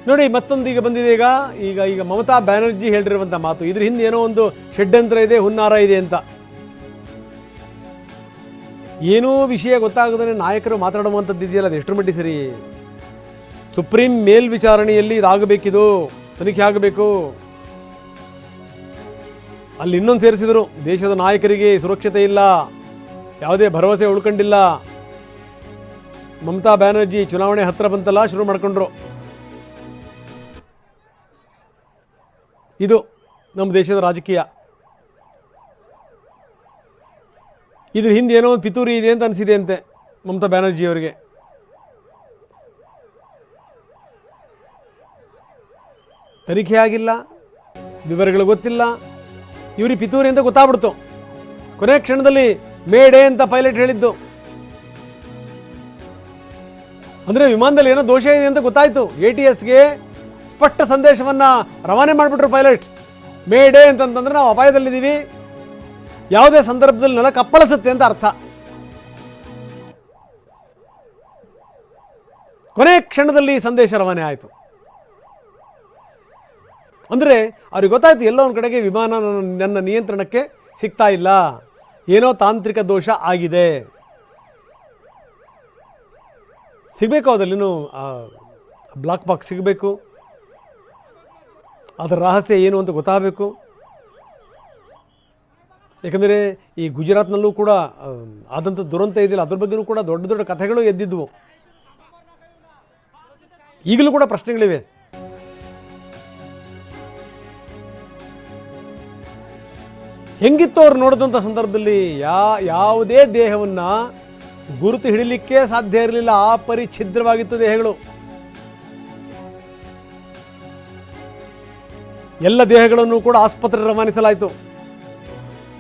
ನೋಡಿ ಮತ್ತೊಂದು ಈಗ ಬಂದಿದೆ. ಈಗ ಮಮತಾ ಬ್ಯಾನರ್ಜಿ ಹೇಳಿರುವಂಥ ಮಾತು, ಇದ್ರ ಹಿಂದೆ ಏನೋ ಒಂದು ಷಡ್ಯಂತ್ರ ಇದೆ, ಹುನ್ನಾರ ಇದೆ ಅಂತ. ಏನೋ ವಿಷಯ ಗೊತ್ತಾಗದೇ ನಾಯಕರು ಮಾತಾಡುವಂಥದ್ದು ಇದೆಯಲ್ಲ, ಅದು ಎಷ್ಟರ ಮಟ್ಟಿಗೆ ಸರಿ? ಸುಪ್ರೀಂ ಮೇಲ್ವಿಚಾರಣೆಯಲ್ಲಿ ಇದಾಗಬೇಕಿದು, ತನಿಖೆ ಆಗಬೇಕು. ಅಲ್ಲಿ ಇನ್ನೊಂದು ಸೇರಿಸಿದರು, ದೇಶದ ನಾಯಕರಿಗೆ ಸುರಕ್ಷತೆ ಇಲ್ಲ, ಯಾವುದೇ ಭರವಸೆ ಉಳ್ಕೊಂಡಿಲ್ಲ. ಮಮತಾ ಬ್ಯಾನರ್ಜಿ ಚುನಾವಣೆ ಹತ್ತಿರ ಬಂತಲ್ಲ, ಶುರು ಮಾಡ್ಕೊಂಡ್ರು. ಇದು ನಮ್ಮ ದೇಶದ ರಾಜಕೀಯ. ಇದ್ರ ಹಿಂದೆ ಏನೋ ಒಂದು ಪಿತೂರಿ ಇದೆ ಅಂತ ಅನಿಸಿದೆ ಅಂತೆ ಮಮತಾ ಬ್ಯಾನರ್ಜಿ ಅವರಿಗೆ. ತನಿಖೆ ಆಗಿಲ್ಲ, ವಿವರಗಳು ಗೊತ್ತಿಲ್ಲ, ಇವ್ರಿಗೆ ಪಿತೂರಿ ಅಂತ ಗೊತ್ತಾಗ್ಬಿಡ್ತು. ಕೊನೆ ಕ್ಷಣದಲ್ಲಿ ಮೇಡೆ ಅಂತ ಪೈಲಟ್ ಹೇಳಿದ್ದು. ಅಂದರೆ ವಿಮಾನದಲ್ಲಿ ಏನೋ ದೋಷ ಇದೆ ಅಂತ ಗೊತ್ತಾಯಿತು. ATSಗೆ ಸ್ಪಷ್ಟ ಸಂದೇಶವನ್ನು ರವಾನೆ ಮಾಡಿಬಿಟ್ರು ಪೈಲಟ್. ಮೇಡೆ ಅಂತಂತಂದ್ರೆ ನಾವು ಅಪಾಯದಲ್ಲಿದ್ದೀವಿ, ಯಾವುದೇ ಸಂದರ್ಭದಲ್ಲಿ ನೆಲ ಕಪ್ಪಳಿಸುತ್ತೆ ಅಂತ ಅರ್ಥ. ಕೊನೆ ಕ್ಷಣದಲ್ಲಿ ಸಂದೇಶ ರವಾನೆ ಆಯಿತು. ಅಂದರೆ ಅವ್ರಿಗೆ ಗೊತ್ತಾಯಿತು, ಎಲ್ಲೋ ಒಂದು ಕಡೆಗೆ ವಿಮಾನ ನನ್ನ ನಿಯಂತ್ರಣಕ್ಕೆ ಸಿಗ್ತಾ ಇಲ್ಲ, ಏನೋ ತಾಂತ್ರಿಕ ದೋಷ ಆಗಿದೆ. ಸಿಗಬೇಕು, ಅದರಲ್ಲಿನೂ ಬ್ಲಾಕ್ ಬಾಕ್ಸ್ ಸಿಗಬೇಕು, ಅದರ ರಹಸ್ಯ ಏನು ಅಂತ ಗೊತ್ತಾಗಬೇಕು. ಯಾಕಂದರೆ ಈ ಗುಜರಾತ್ನಲ್ಲೂ ಕೂಡ ಆದಂಥ ದುರಂತ ಇದೆಯಲ್ಲ, ಅದ್ರ ಬಗ್ಗೆಯೂ ಕೂಡ ದೊಡ್ಡ ದೊಡ್ಡ ಕಥೆಗಳು ಎದ್ದಿದ್ವು. ಈಗಲೂ ಕೂಡ ಪ್ರಶ್ನೆಗಳಿವೆ. ಹೆಂಗಿತ್ತು ಅವ್ರು ನೋಡಿದಂಥ ಸಂದರ್ಭದಲ್ಲಿ? ಯಾವುದೇ ದೇಹವನ್ನು ಗುರುತು ಹಿಡಿಲಿಕ್ಕೆ ಸಾಧ್ಯ ಇರಲಿಲ್ಲ, ಆ ಪರಿ ಛಿದ್ರವಾಗಿತ್ತು ದೇಹಗಳು. ಎಲ್ಲ ದೇಹಗಳನ್ನು ಕೂಡ ಆಸ್ಪತ್ರೆ ರವಾನಿಸಲಾಯಿತು.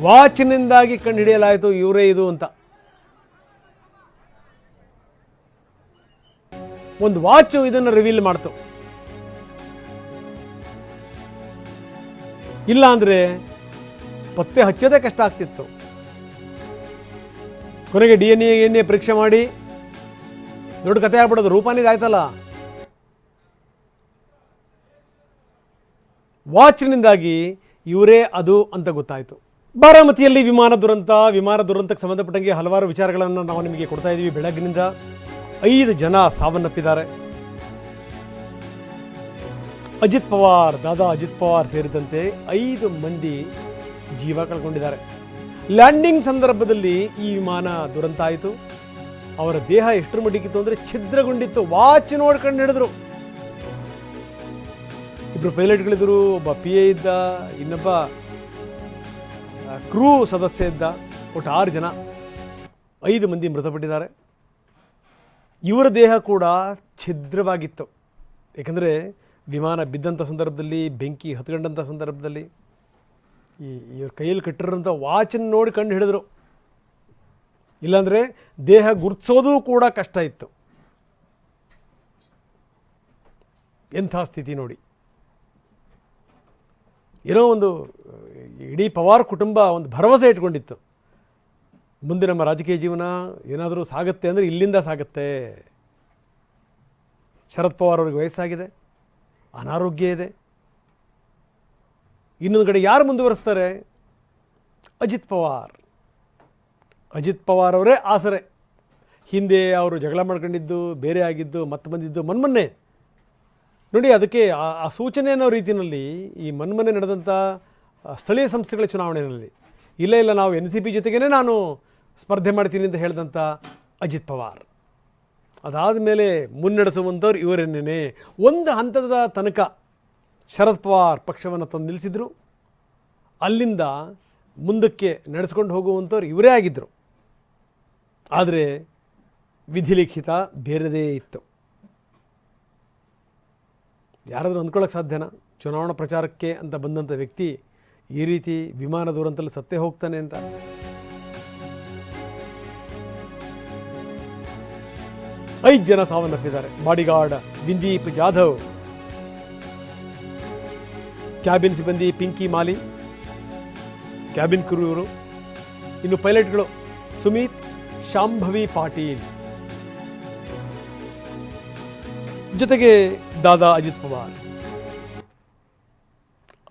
ವಾಚಿನಿಂದಾಗಿ ಕಂಡು ಹಿಡಿಯಲಾಯಿತು ಇವರೇ ಇದು ಅಂತ. ಒಂದು ವಾಚು ಇದನ್ನು ರಿವೀಲ್ ಮಾಡ್ತು. ಇಲ್ಲ ಅಂದರೆ ಪತ್ತೆ ಹಚ್ಚೋದೇ ಕಷ್ಟ ಆಗ್ತಿತ್ತು. ಕೊನೆಗೆ DNA ಪರೀಕ್ಷೆ ಮಾಡಿ ದೊಡ್ಡ ಕಥೆ ಆಗ್ಬಿಡೋದು. ರೂಪಾನಿದಾಯ್ತಲ್ಲ, ವಾಚ್ನಿಂದಾಗಿ ಇವರೇ ಅದು ಅಂತ ಗೊತ್ತಾಯಿತು. ಬಾರಾಮತಿಯಲ್ಲಿ ವಿಮಾನ ದುರಂತಕ್ಕೆ ಸಂಬಂಧಪಟ್ಟಂಗೆ ಹಲವಾರು ವಿಚಾರಗಳನ್ನು ನಾವು ನಿಮಗೆ ಕೊಡ್ತಾ ಇದ್ದೀವಿ. ಬೆಳಗ್ಗಿನಿಂದ 5 ಜನ ಸಾವನ್ನಪ್ಪಿದ್ದಾರೆ. ದಾದಾ ಅಜಿತ್ ಪವಾರ್ ಸೇರಿದಂತೆ 5 ಮಂದಿ ಜೀವ ಕಳ್ಕೊಂಡಿದ್ದಾರೆ. ಲ್ಯಾಂಡಿಂಗ್ ಸಂದರ್ಭದಲ್ಲಿ ಈ ವಿಮಾನ ದುರಂತ ಆಯಿತು. ಅವರ ದೇಹ ಎಷ್ಟರ ಮಟ್ಟಿಗಿತ್ತು ಅಂದರೆ ಛಿದ್ರಗೊಂಡಿತ್ತು. ವಾಚ್ ನೋಡ್ಕೊಂಡು ಹಿಡಿದ್ರು. 2 ಪೈಲಟ್ಗಳಿದ್ದರು, ಒಬ್ಬ PA ಇದ್ದ, ಇನ್ನೊಬ್ಬ ಕ್ರೂ ಸದಸ್ಯ ಇದ್ದ. ಒಟ್ಟು 6 ಜನ, 5 ಮಂದಿ ಮೃತಪಟ್ಟಿದ್ದಾರೆ. ಇವರ ದೇಹ ಕೂಡ ಛಿದ್ರವಾಗಿತ್ತು. ಏಕೆಂದರೆ ವಿಮಾನ ಬಿದ್ದಂಥ ಸಂದರ್ಭದಲ್ಲಿ, ಬೆಂಕಿ ಹತ್ಕೊಂಡಂಥ ಸಂದರ್ಭದಲ್ಲಿ ಇವ್ರ ಕೈಯಲ್ಲಿ ಕಟ್ಟಿರೋಂಥ ವಾಚನ್ನು ನೋಡಿ ಕಂಡು ಹಿಡಿದ್ರು. ಇಲ್ಲಾಂದರೆ ದೇಹ ಗುರುತಿಸೋದು ಕೂಡ ಕಷ್ಟ ಇತ್ತು. ಎಂಥ ಸ್ಥಿತಿ ನೋಡಿ. ಏನೋ ಒಂದು ಇಡೀ ಪವಾರ್ ಕುಟುಂಬ ಒಂದು ಭರವಸೆ ಇಟ್ಕೊಂಡಿತ್ತು, ಮುಂದೆ ನಮ್ಮ ರಾಜಕೀಯ ಜೀವನ ಏನಾದರೂ ಸಾಗುತ್ತೆ ಅಂದರೆ ಇಲ್ಲಿಂದ ಸಾಗುತ್ತೆ. ಶರದ್ ಪವಾರ್ ಅವ್ರಿಗೆ ವಯಸ್ಸಾಗಿದೆ, ಅನಾರೋಗ್ಯ ಇದೆ. ಇನ್ನೊಂದು ಕಡೆ ಯಾರು ಮುಂದುವರಿಸ್ತಾರೆ? ಅಜಿತ್ ಪವಾರ್ ಅವರೇ ಆಸರೆ. ಹಿಂದೆ ಅವರು ಜಗಳ ಮಾಡ್ಕೊಂಡಿದ್ದು, ಬೇರೆ ಆಗಿದ್ದು, ಮತ್ತೆ ಬಂದಿದ್ದು ಮೊನ್ನೆ ನೋಡಿ. ಅದಕ್ಕೆ ಆ ಸೂಚನೆ ಅನ್ನೋ ರೀತಿಯಲ್ಲಿ ಈ ಮೊನ್ನೆ ನಡೆದಂಥ ಸ್ಥಳೀಯ ಸಂಸ್ಥೆಗಳ ಚುನಾವಣೆಯಲ್ಲಿ ಇಲ್ಲ ನಾವು NCP ಜೊತೆಗೇ ನಾನು ಸ್ಪರ್ಧೆ ಮಾಡ್ತೀನಿ ಅಂತ ಹೇಳಿದಂಥ ಅಜಿತ್ ಪವಾರ್, ಅದಾದ ಮೇಲೆ ಮುನ್ನಡೆಸುವಂಥವ್ರು ಇವರೇನೇ. ಒಂದು ಹಂತದ ತನಕ ಶರದ್ ಪವಾರ್ ಪಕ್ಷವನ್ನು ತಂದು ನಿಲ್ಲಿಸಿದ್ರು. ಅಲ್ಲಿಂದ ಮುಂದಕ್ಕೆ ನಡೆಸ್ಕೊಂಡು ಹೋಗುವಂಥವ್ರು ಇವರೇ ಆಗಿದ್ದರು. ಆದರೆ ವಿಧಿಲಿಖಿತ ಬೇರೆದೇ ಇತ್ತು. ಯಾರಾದರೂ ಅಂದ್ಕೊಳ್ಳೋಕ್ಕೆ ಸಾಧ್ಯನಾ? ಚುನಾವಣಾ ಪ್ರಚಾರಕ್ಕೆ ಅಂತ ಬಂದಂಥ ವ್ಯಕ್ತಿ ಈ ರೀತಿ ವಿಮಾನ ದುರಂತದಲ್ಲಿ ಸತ್ತೇ ಹೋಗ್ತಾನೆ ಅಂತ. 5 ಜನ ಸಾವನ್ನಪ್ಪಿದ್ದಾರೆ. ಬಾಡಿಗಾರ್ಡ್ ವಿಂದೀಪ್ ಜಾಧವ್, ಕ್ಯಾಬಿನ್ ಸಿಬ್ಬಂದಿ ಪಿಂಕಿ ಮಾಲಿ, ಕ್ಯಾಬಿನ್ ಕ್ರೂ ಇವರು. ಇನ್ನು ಪೈಲಟ್ಗಳು ಸುಮಿತ್ ಶಾಂಭವಿ ಪಾಟೀಲ್. ಜೊತೆಗೆ ದಾದಾ ಅಜಿತ್ ಪವಾರ್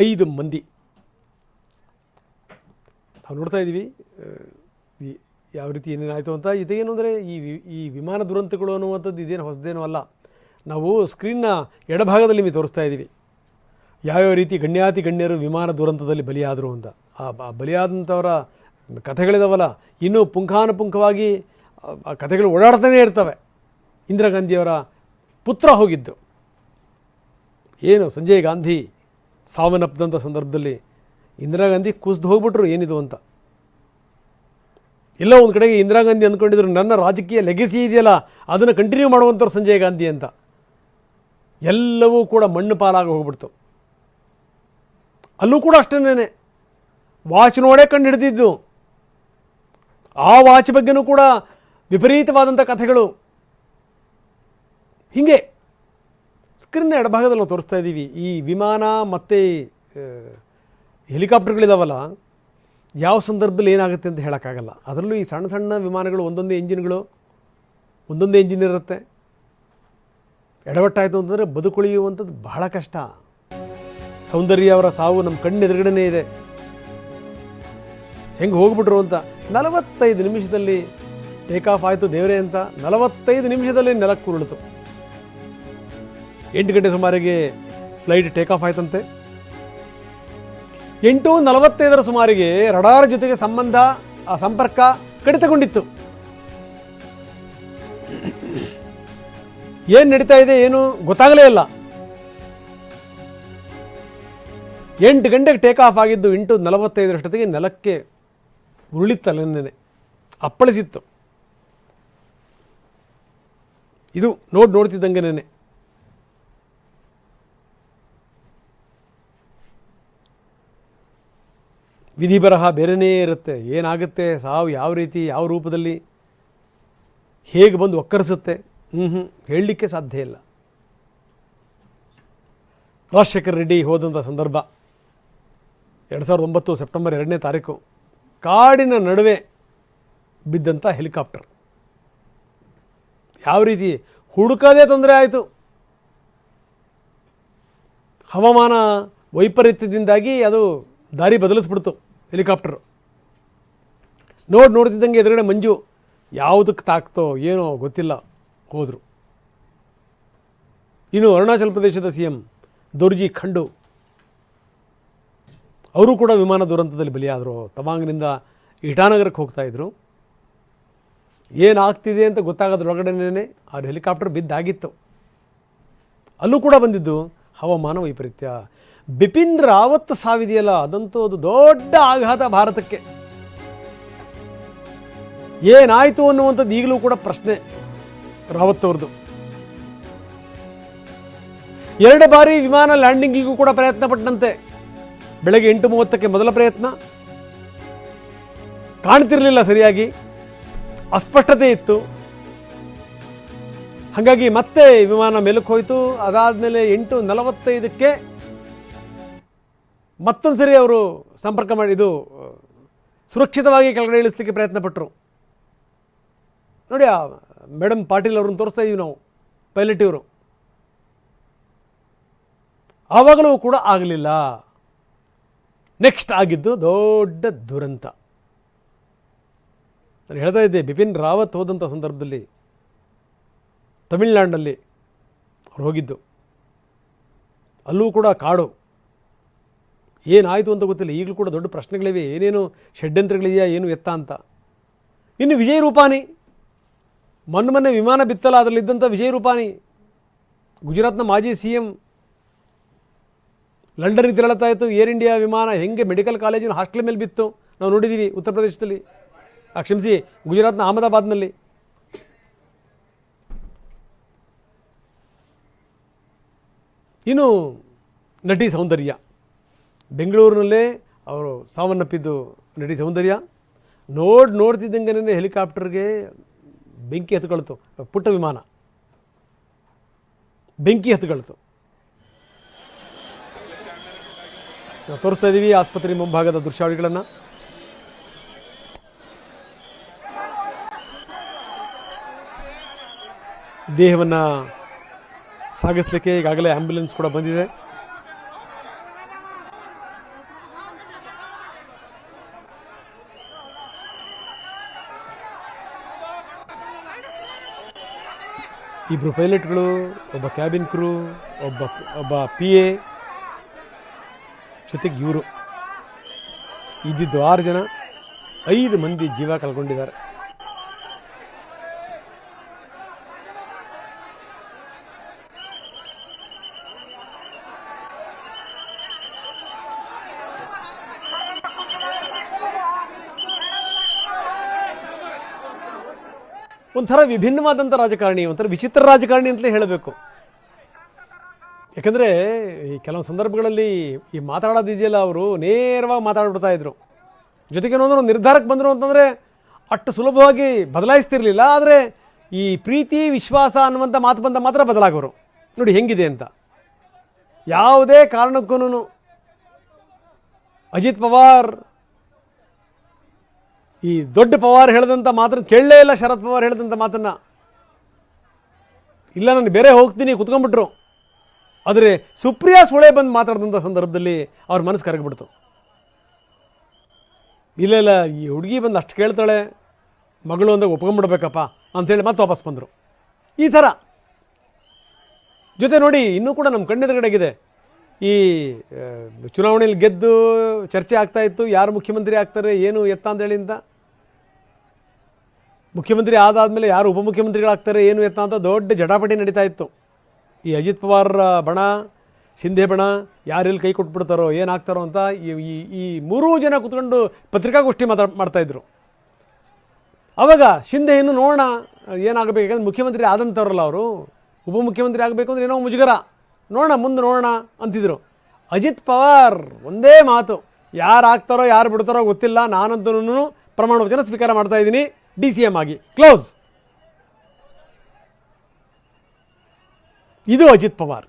5 ಮಂದಿ. ನಾವು ನೋಡ್ತಾ ಇದ್ದೀವಿ ಯಾವ ರೀತಿ ಏನೇನಾಯಿತು ಅಂತ. ಇದೇನು ಅಂದರೆ ಈ ವಿಮಾನ ದುರಂತಗಳು ಅನ್ನುವಂಥದ್ದು ಇದೇನು ಹೊಸದೇನೂ ಅಲ್ಲ. ನಾವು ಸ್ಕ್ರೀನ್ನ ಎಡಭಾಗದಲ್ಲಿ ನಿಮಗೆ ತೋರಿಸ್ತಾ ಇದ್ದೀವಿ ಯಾವ್ಯಾವ ರೀತಿ ಗಣ್ಯಾತಿ ಗಣ್ಯರು ವಿಮಾನ ದುರಂತದಲ್ಲಿ ಬಲಿಯಾದರು ಅಂತ. ಆ ಬಲಿಯಾದಂಥವರ ಕಥೆಗಳಿದಾವಲ್ಲ, ಇನ್ನೂ ಪುಂಖಾನುಪುಂಖವಾಗಿ ಆ ಕಥೆಗಳು ಓಡಾಡ್ತಾನೇ ಇರ್ತವೆ. ಇಂದಿರಾ ಗಾಂಧಿಯವರ ಪುತ್ರ ಹೋಗಿದ್ದು ಏನು, ಸಂಜಯ್ ಗಾಂಧಿ ಸಾವನ್ನಪ್ಪಿದಂಥ ಸಂದರ್ಭದಲ್ಲಿ ಇಂದಿರಾ ಗಾಂಧಿ ಕುಸಿದು ಹೋಗ್ಬಿಟ್ರು ಏನಿದು ಅಂತ. ಎಲ್ಲ ಒಂದು ಕಡೆಗೆ ಇಂದಿರಾ ಗಾಂಧಿ ಅಂದ್ಕೊಂಡಿದ್ರು ನನ್ನ ರಾಜಕೀಯ ಲೆಗೆಸಿ ಇದೆಯಲ್ಲ ಅದನ್ನು ಕಂಟಿನ್ಯೂ ಮಾಡುವಂಥವ್ರು ಸಂಜಯ್ ಗಾಂಧಿ ಅಂತ. ಎಲ್ಲವೂ ಕೂಡ ಮಣ್ಣು ಪಾಲಾಗಿ ಹೋಗ್ಬಿಡ್ತು. ಅಲ್ಲೂ ಕೂಡ ಅಷ್ಟೇನೆ, ವಾಚ್ ನೋಡೇ ಕಂಡು ಹಿಡಿದಿದ್ದು. ಆ ವಾಚ್ ಬಗ್ಗೆನೂ ಕೂಡ ವಿಪರೀತವಾದಂಥ ಕಥೆಗಳು. ಹೀಗೆ ಸ್ಕ್ರೀನ್ನ ಎಡಭಾಗದಲ್ಲಿ ನಾವು ತೋರಿಸ್ತಾ ಇದ್ದೀವಿ. ಈ ವಿಮಾನ ಮತ್ತು ಹೆಲಿಕಾಪ್ಟರ್ಗಳಿದಾವಲ್ಲ, ಯಾವ ಸಂದರ್ಭದಲ್ಲಿ ಏನಾಗುತ್ತೆ ಅಂತ ಹೇಳೋಕ್ಕಾಗಲ್ಲ. ಅದರಲ್ಲೂ ಈ ಸಣ್ಣ ಸಣ್ಣ ವಿಮಾನಗಳು ಒಂದೊಂದೇ ಇಂಜಿನ್ ಇರುತ್ತೆ. ಎಡವಟ್ಟಾಯಿತು ಅಂತಂದರೆ ಬದುಕುಳಿಯುವಂಥದ್ದು ಬಹಳ ಕಷ್ಟ. ಸೌಂದರ್ಯ ಅವರ ಸಾವು ನಮ್ಮ ಕಣ್ಣೆದುರುಗಡೆನೇ ಇದೆ. ಹೆಂಗೆ ಹೋಗ್ಬಿಟ್ರು ಅಂತ 45 ನಿಮಿಷದಲ್ಲಿ ಟೇಕ್ ಆಫ್ ಆಯಿತು ದೇವರೇ ಅಂತ. 45 ನಿಮಿಷದಲ್ಲಿ ನೆಲಕ್ಕೆ ಉರುಳಿತು. 8 ಗಂಟೆ ಸುಮಾರಿಗೆ ಫ್ಲೈಟ್ ಟೇಕ್ ಆಫ್ ಆಯ್ತಂತೆ. 8:45 ಸುಮಾರಿಗೆ ರಡಾರ್ ಜೊತೆಗೆ ಸಂಪರ್ಕ ಕಡಿತಗೊಂಡಿತ್ತು. ಏನು ನಡೀತಾ ಇದೆ ಏನು ಗೊತ್ತಾಗಲೇ ಇಲ್ಲ. 8 ಗಂಟೆಗೆ ಟೇಕ್ ಆಫ್ ಆಗಿದ್ದು 8:45 ನೆಲಕ್ಕೆ ಉರುಳಿತ್ತಲ್ಲೇನೆ, ಅಪ್ಪಳಿಸಿತ್ತು. ಇದು ನೋಡ್ತಿದ್ದಂಗೆನೇ ವಿಧಿ ಬರಹ ಬೇರೆಯೇ ಇರುತ್ತೆ. ಏನಾಗುತ್ತೆ, ಸಾವು ಯಾವ ರೀತಿ ಯಾವ ರೂಪದಲ್ಲಿ ಹೇಗೆ ಬಂದು ಒಕ್ಕರಿಸುತ್ತೆ ಹೇಳಲಿಕ್ಕೆ ಸಾಧ್ಯ ಇಲ್ಲ. ರಾಜಶೇಖರ್ ರೆಡ್ಡಿ ಹೋದಂಥ ಸಂದರ್ಭ 2009 ಸೆಪ್ಟೆಂಬರ್ 2ನೇ ತಾರೀಕು ಕಾಡಿನ ನಡುವೆ ಬಿದ್ದಂಥ ಹೆಲಿಕಾಪ್ಟರ್. ಯಾವ ರೀತಿ ಹುಡುಕದೇ ತೊಂದರೆ ಆಯಿತು. ಹವಾಮಾನ ವೈಪರೀತ್ಯದಿಂದಾಗಿ ಅದು ದಾರಿ ಬದಲಿಸ್ಬಿಡ್ತು ಹೆಲಿಕಾಪ್ಟರು. ನೋಡ್ತಿದ್ದಂಗೆ ಎದುರುಗಡೆ ಮಂಜು ಯಾವುದಕ್ಕೆ ತಾಕ್ತೋ ಏನೋ ಗೊತ್ತಿಲ್ಲ, ಹೋದರು. ಇನ್ನು ಅರುಣಾಚಲ ಪ್ರದೇಶದ CM ದೊರ್ಜಿ ಖಂಡು ಅವರು ಕೂಡ ವಿಮಾನ ದುರಂತದಲ್ಲಿ ಬಲಿಯಾದರು. ತವಾಂಗ್ನಿಂದ ಇಟಾನಗರಕ್ಕೆ ಹೋಗ್ತಾಯಿದ್ರು. ಏನಾಗ್ತಿದೆ ಅಂತ ಗೊತ್ತಾಗೋದ್ರೊಳಗಡೆನೇ ಅವ್ರ ಹೆಲಿಕಾಪ್ಟರ್ ಬಿದ್ದಾಗಿತ್ತು. ಅಲ್ಲೂ ಕೂಡ ಬಂದಿದ್ದು ಹವಾಮಾನ ವೈಪರೀತ್ಯ. ಬಿಪಿನ್ ರಾವತ್ ಸಾವಿದೆಯಲ್ಲ, ಅದಂತೂ ಅದು ದೊಡ್ಡ ಆಘಾತ ಭಾರತಕ್ಕೆ. ಏನಾಯಿತು ಅನ್ನುವಂಥದ್ದು ಈಗಲೂ ಕೂಡ ಪ್ರಶ್ನೆ ರಾವತ್ ಅವ್ರದ್ದು. 2 ಬಾರಿ ವಿಮಾನ ಲ್ಯಾಂಡಿಂಗಿಗೂ ಕೂಡ ಪ್ರಯತ್ನ ಪಟ್ಟಂತೆ. ಬೆಳಗ್ಗೆ 8:30ಕ್ಕೆ ಮೊದಲ ಪ್ರಯತ್ನ, ಕಾಣ್ತಿರಲಿಲ್ಲ ಸರಿಯಾಗಿ, ಅಸ್ಪಷ್ಟತೆ ಇತ್ತು. ಹಾಗಾಗಿ ಮತ್ತೆ ವಿಮಾನ ಮೇಲಕ್ಕೆ ಹೋಯಿತು. ಅದಾದಮೇಲೆ 8:45ಕ್ಕೆ ಮತ್ತೊಂದು ಸರಿ ಅವರು ಸಂಪರ್ಕ ಮಾಡಿದ್ದು ಸುರಕ್ಷಿತವಾಗಿ ಕೆಳಗಡೆ ಇಳಿಸಲಿಕ್ಕೆ ಪ್ರಯತ್ನ ಪಟ್ಟರು. ನೋಡಿ, ಆ ಮೇಡಮ್ ಪಾಟೀಲ್ ಅವ್ರನ್ನ ತೋರಿಸ್ತಾ ಇದ್ದೀವಿ ನಾವು, ಪೈಲಟ್ ಇವರು. ಆವಾಗಲೂ ಕೂಡ ಆಗಲಿಲ್ಲ. ನೆಕ್ಸ್ಟ್ ಆಗಿದ್ದು ದೊಡ್ಡ ದುರಂತ. ನಾನು ಹೇಳ್ತಾ ಇದ್ದೆ, ಬಿಪಿನ್ ರಾವತ್ ಹೋದಂಥ ಸಂದರ್ಭದಲ್ಲಿ ತಮಿಳ್ನಾಡಿನಲ್ಲಿ ಅವ್ರು ಹೋಗಿದ್ದು. ಅಲ್ಲೂ ಕೂಡ ಕಾಡು. ಏನಾಯಿತು ಅಂತ ಗೊತ್ತಿಲ್ಲ. ಈಗಲೂ ಕೂಡ ದೊಡ್ಡ ಪ್ರಶ್ನೆಗಳಿವೆ. ಏನೇನು ಷಡ್ಯಂತ್ರಗಳಿದೆಯಾ, ಏನು ಎತ್ತ ಅಂತ. ಇನ್ನು ವಿಜಯ್ ರೂಪಾನಿ, ಮೊನ್ನೆ ವಿಮಾನ ಬಿತ್ತಲ್ಲ, ಅದರಲ್ಲಿದ್ದಂಥ ವಿಜಯ್ ರೂಪಾನಿ, ಗುಜರಾತ್ನ ಮಾಜಿ CM, ಲಂಡನ್ಗೆ ತೆರಳುತ್ತಾ ಇತ್ತು. ಏರ್ ಇಂಡಿಯಾ ವಿಮಾನ ಹೆಂಗೆ ಮೆಡಿಕಲ್ ಕಾಲೇಜಿನ ಹಾಸ್ಟೆಲ್ ಮೇಲೆ ಬಿತ್ತು ನಾವು ನೋಡಿದ್ದೀವಿ ಉತ್ತರ ಪ್ರದೇಶದಲ್ಲಿ, ಕ್ಷಮಿಸಿ ಗುಜರಾತ್ನ ಅಹಮದಾಬಾದ್ನಲ್ಲಿ. ಇನ್ನು ನಟಿ ಸೌಂದರ್ಯ, ಬೆಂಗಳೂರಿನಲ್ಲೇ ಅವರು ಸಾವನ್ನಪ್ಪಿದ್ದು ನಟಿ ಸೌಂದರ್ಯ. ನೋಡ್ತಿದ್ದಂಗೆ ಹೆಲಿಕಾಪ್ಟರ್ಗೆ ಬೆಂಕಿ ಹತ್ಕೊಳ್ತು. ಪುಟ್ಟ ವಿಮಾನ ಬೆಂಕಿ ಹತ್ಕೊಳ್ತು. ನಾವು ತೋರಿಸ್ತಾ ಇದ್ದೀವಿ ಆಸ್ಪತ್ರೆ ಮುಂಭಾಗದ ದೃಶ್ಯಾವಳಿಗಳನ್ನು. ದೇಹವನ್ನು ಸಾಗಿಸಲಿಕ್ಕೆ ಈಗಾಗಲೇ ಆ್ಯಂಬುಲೆನ್ಸ್ ಕೂಡ ಬಂದಿದೆ. ಇಬ್ಬರು ಪೈಲಟ್ಗಳು, ಒಬ್ಬ ಕ್ಯಾಬಿನ್ ಕ್ರೂ, ಒಬ್ಬ PA, ಜೊತೆಗೆ ಇವರು ಇದ್ದಿದ್ದು 6 ಜನ, 5 ಮಂದಿ ಜೀವ ಕಳ್ಕೊಂಡಿದ್ದಾರೆ. ಒಂಥರ ವಿಭಿನ್ನವಾದಂಥ ರಾಜಕಾರಣಿ, ಒಂಥರ ವಿಚಿತ್ರ ರಾಜಕಾರಣಿ ಅಂತಲೇ ಹೇಳಬೇಕು. ಯಾಕಂದರೆ ಈ ಕೆಲವು ಸಂದರ್ಭಗಳಲ್ಲಿ ಈ ಮಾತಾಡೋದಿದೆಯಲ್ಲ, ಅವರು ನೇರವಾಗಿ ಮಾತಾಡ್ಬಿಡ್ತಾ ಇದ್ರು. ಜೊತೆಗೇನೋ ಒಂದು ನಿರ್ಧಾರಕ್ಕೆ ಬಂದರು ಅಂತಂದರೆ ಅಷ್ಟು ಸುಲಭವಾಗಿ ಬದಲಾಯಿಸ್ತಿರ್ಲಿಲ್ಲ. ಆದರೆ ಈ ಪ್ರೀತಿ ವಿಶ್ವಾಸ ಅನ್ನುವಂಥ ಮಾತು ಬಂದ ಮಾತ್ರ ಬದಲಾಗೋರು. ನೋಡಿ ಹೆಂಗಿದೆ ಅಂತ. ಯಾವುದೇ ಕಾರಣಕ್ಕೂ ಅಜಿತ್ ಪವಾರ್, ಈ ದೊಡ್ಡ ಪವಾರ್ ಹೇಳಿದಂಥ ಮಾತನ್ನು ಕೇಳಲೇ ಇಲ್ಲ. ಶರದ್ ಪವಾರ್ ಹೇಳಿದಂಥ ಮಾತನ್ನು, ಇಲ್ಲ ನಾನು ಬೇರೆ ಹೋಗ್ತೀನಿ ಕುತ್ಕೊಂಡ್ಬಿಟ್ರು. ಆದರೆ ಸುಪ್ರಿಯಾ ಸುಳೆ ಬಂದು ಮಾತಾಡಿದಂಥ ಸಂದರ್ಭದಲ್ಲಿ ಅವ್ರ ಮನಸ್ಸು ಕರಗಿಬಿಡ್ತು. ಇಲ್ಲ ಈ ಹುಡುಗಿ ಬಂದು ಅಷ್ಟು ಕೇಳ್ತಾಳೆ, ಮಗಳು ಅಂದಾಗ ಒಪ್ಕೊಂಡ್ಬಿಡ್ಬೇಕಪ್ಪ ಅಂಥೇಳಿ ಮತ್ತೆ ವಾಪಸ್ ಬಂದರು. ಈ ಥರ ಜೊತೆ ನೋಡಿ ಇನ್ನೂ ಕೂಡ ನಮ್ಮ ಕಣ್ಣೆದುರುಗಡೆಗಿದೆ. ಈ ಚುನಾವಣೆಯಲ್ಲಿ ಗೆದ್ದು ಚರ್ಚೆ ಆಗ್ತಾಯಿತ್ತು, ಯಾರು ಮುಖ್ಯಮಂತ್ರಿ ಆಗ್ತಾರೆ ಏನು ಎತ್ತ ಅಂತೇಳಿ ಅಂತ. ಮುಖ್ಯಮಂತ್ರಿ ಆದಾದಮೇಲೆ ಯಾರು ಉಪಮುಖ್ಯಮಂತ್ರಿಗಳಾಗ್ತಾರೆ ಏನು ಎತ್ತ ಅಂತ ದೊಡ್ಡ ಜಟಾಪಟಿ ನಡೀತಾ ಇತ್ತು. ಈ ಅಜಿತ್ ಪವಾರ್ ಬಣ, ಶಿಂದೆ ಬಣ ಯಾರೆಲ್ಲಿ ಕೈ ಕೊಟ್ಬಿಡ್ತಾರೋ ಏನಾಗ್ತಾರೋ ಅಂತ ಈ 3 ಜನ ಕೂತ್ಕೊಂಡು ಪತ್ರಿಕಾಗೋಷ್ಠಿ ಮಾಡ್ತಾಯಿದ್ರು. ಆವಾಗ ಶಿಂದೆ ಇನ್ನು ನೋಡೋಣ ಏನಾಗಬೇಕು, ಯಾಕಂದ್ರೆ ಮುಖ್ಯಮಂತ್ರಿ ಆದಂಥವ್ರಲ್ಲ ಅವರು, ಉಪಮುಖ್ಯಮಂತ್ರಿ ಆಗಬೇಕು ಅಂದರೆ ಏನೋ ಮುಜುಗರ, ನೋಡೋಣ ಮುಂದೆ ನೋಡೋಣ ಅಂತಿದ್ರು. ಅಜಿತ್ ಪವಾರ್ ಒಂದೇ ಮಾತು, ಯಾರು ಆಗ್ತಾರೋ ಯಾರು ಬಿಡ್ತಾರೋ ಗೊತ್ತಿಲ್ಲ, ನಾನಂತೂ ಪ್ರಮಾಣ ವಚನ ಸ್ವೀಕಾರ ಮಾಡ್ತಾಯಿದ್ದೀನಿ DCM ಆಗಿ, ಕ್ಲೋಸ್. ಇದು ಅಜಿತ್ ಪವಾರ್.